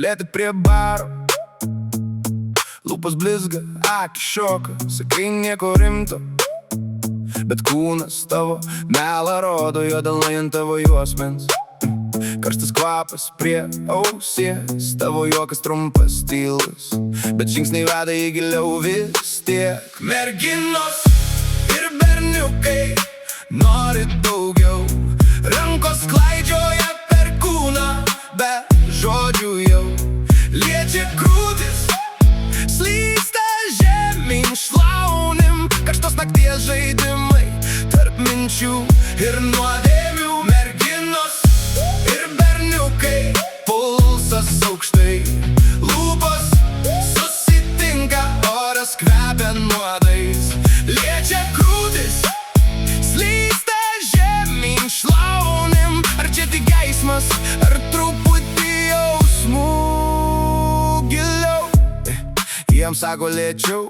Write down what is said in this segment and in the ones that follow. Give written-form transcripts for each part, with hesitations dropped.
gulėti prie baro. Lūpos blizga, akį šoka, sakai nieko rimto, bet kūnas tavo melą rodo, juodalai ant tavo juosmens. Karštas kvapas prie ausies, tavo juokas trumpas, tylus, bet žingsniai veda į giliau vis tiek. Merginos ir berniukai nori daugiau, rankos klaidžioja per kūną, be žodžių jau liečia krūtis, slysta žemyn šlaunim. Karštos nakties žaidimai tarp minčių ir nuodėmių. Merginos ir berniukai, pulsas aukštai, lūpos susitinka, oras kvepia nuodais, liečia krūtis, slysta žemyn šlaunim. Ar čia tik geismas, ar truputį jausmų giliau? Jiems sako lėčiau,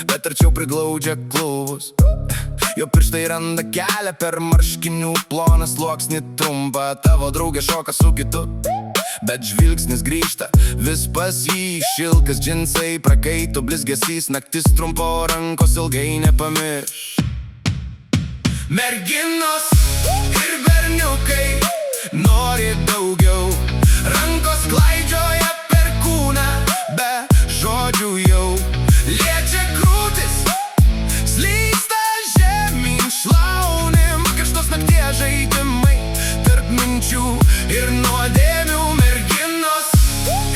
bet arčiau priglaudžia klubus. Jo pirštai randa kelią per marškinių ploną sluoksnį trumpą. Tavo draugė šoka su kitu, bet žvilgsnis grįžta vis pas jį. Šilkas džinsai prakaito blizgesys, naktis trumpo, rankos ilgai nepamirš. Merginos ir berniukai nori daugiau, rankos klaidžioja per kūną, be žodžių jau liečia krūtis, slysta žemyn šlaunim. Karštos nakties žaidimai tarp minčių ir nuodėmių. Merginos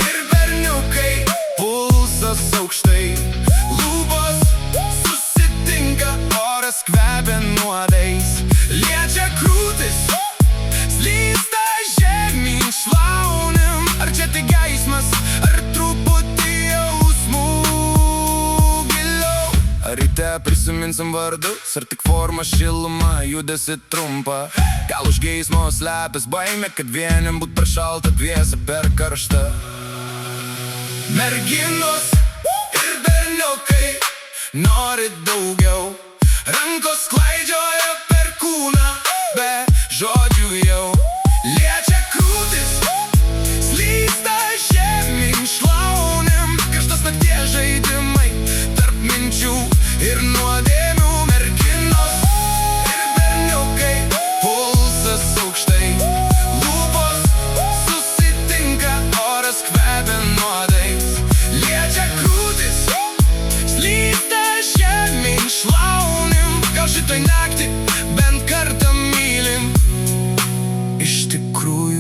ir berniukai, pulsas aukštai, lūpos susitinka, oras kvepia nuodais, liečia krūtis, slysta žemyn šlaunim. Ar čia tik geismas, ar truputį jausmų giliau? Ar ryte prisiminsim vardus, ar tik forma šiluma, judesi trumpa? Gal už geismo slepias baimė, kad vieniem būt per šalta, dviese per karšta? Merginos ir berniukai nori daugiau, rankos klaidžioja per kūną, be žodžių jau liečia krūtis, slysta žemyn šlaunim. Karštos nakties žaidimai tarp minčių ir nuodėmių. Merginos ir berniukai, pulsas aukštai, lūpos susitinka, oras kvepia nuodais, liečia krūtis, slysta žemyn šlaunim. Gal šitoj naktį bent kartą mylim, iš tikrųjų